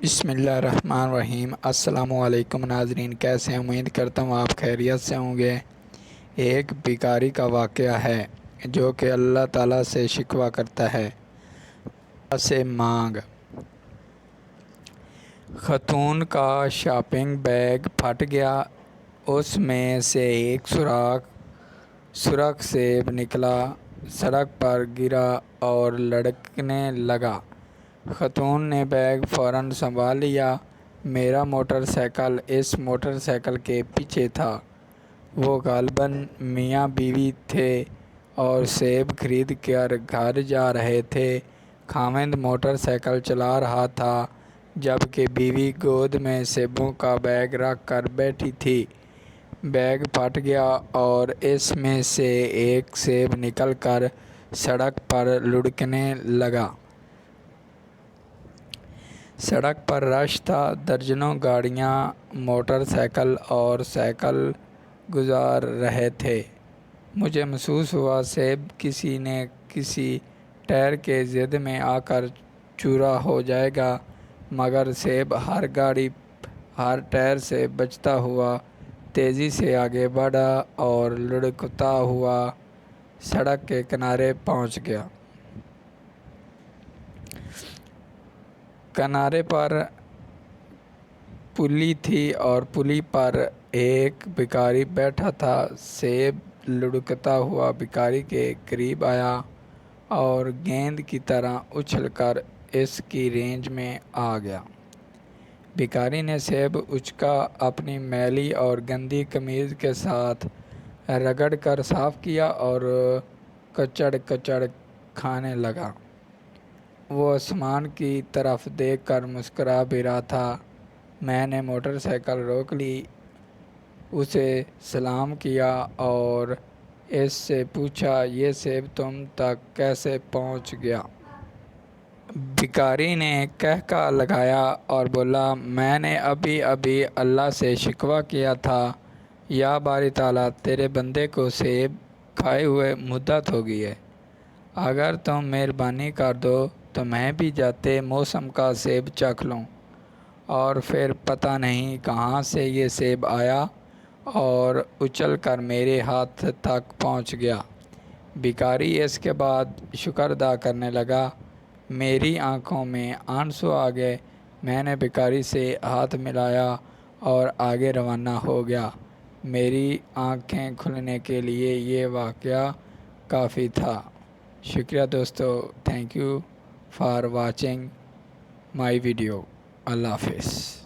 بسم اللہ الرحمن الرحیم۔ السلام علیکم ناظرین، کیسے ہیں؟ امید کرتا ہوں آپ خیریت سے ہوں گے۔ ایک بھکاری کا واقعہ ہے جو کہ اللہ تعالیٰ سے شکوہ کرتا ہے، سے مانگ۔ خاتون کا شاپنگ بیگ پھٹ گیا، اس میں سے ایک سرخ سیب نکلا، سڑک پر گرا اور لڑکنے لگا۔ خاتون نے بیگ فوراً سنبھال لیا۔ میرا موٹر سائیکل اس موٹر سائیکل کے پیچھے تھا۔ وہ غالباً میاں بیوی تھے اور سیب خرید کر گھر جا رہے تھے۔ خاوند موٹر سائیکل چلا رہا تھا جبکہ بیوی گود میں سیبوں کا بیگ رکھ کر بیٹھی تھی۔ بیگ پھٹ گیا اور اس میں سے ایک سیب نکل کر سڑک پر لڑکنے لگا۔ سڑک پر رش تھا، درجنوں گاڑیاں، موٹر سائیکل اور سائیکل گزر رہے تھے۔ مجھے محسوس ہوا سیب کسی نہ کسی ٹائر کے زد میں آ کر چورا ہو جائے گا، مگر سیب ہر ٹائر سے بچتا ہوا تیزی سے آگے بڑھا اور لڑکتا ہوا سڑک کے کنارے پہنچ گیا۔ کنارے پر پلی تھی اور پلی پر ایک بھکاری بیٹھا تھا۔ سیب لڑکتا ہوا بھکاری کے قریب آیا اور گیند کی طرح اچھل کر اس کی رینج میں آ گیا۔ بھکاری نے سیب اچکا، اپنی میلی اور گندی قمیض کے ساتھ رگڑ کر صاف کیا اور کچڑ کھانے لگا۔ وہ آسمان کی طرف دیکھ کر مسکرا بھی رہا تھا۔ میں نے موٹر سائیکل روک لی، اسے سلام کیا اور اس سے پوچھا، یہ سیب تم تک کیسے پہنچ گیا؟ بھکاری نے قہقہہ لگایا اور بولا، میں نے ابھی اللہ سے شکوہ کیا تھا، یا باری تعالیٰ، تیرے بندے کو سیب کھائے ہوئے مدت ہو گئی ہے۔ اگر تم مہربانی کر دو تو میں بھی جاتے موسم کا سیب چکھ لوں۔ اور پھر پتہ نہیں کہاں سے یہ سیب آیا اور اچھل کر میرے ہاتھ تک پہنچ گیا۔ بھکاری اس کے بعد شکر ادا کرنے لگا۔ میری آنکھوں میں آنسو آ گئے۔ میں نے بھکاری سے ہاتھ ملایا اور آگے روانہ ہو گیا۔ میری آنکھیں کھلنے کے لیے یہ واقعہ کافی تھا۔ شکریہ دوستو، thank you for watching my video. اللہ حافظ۔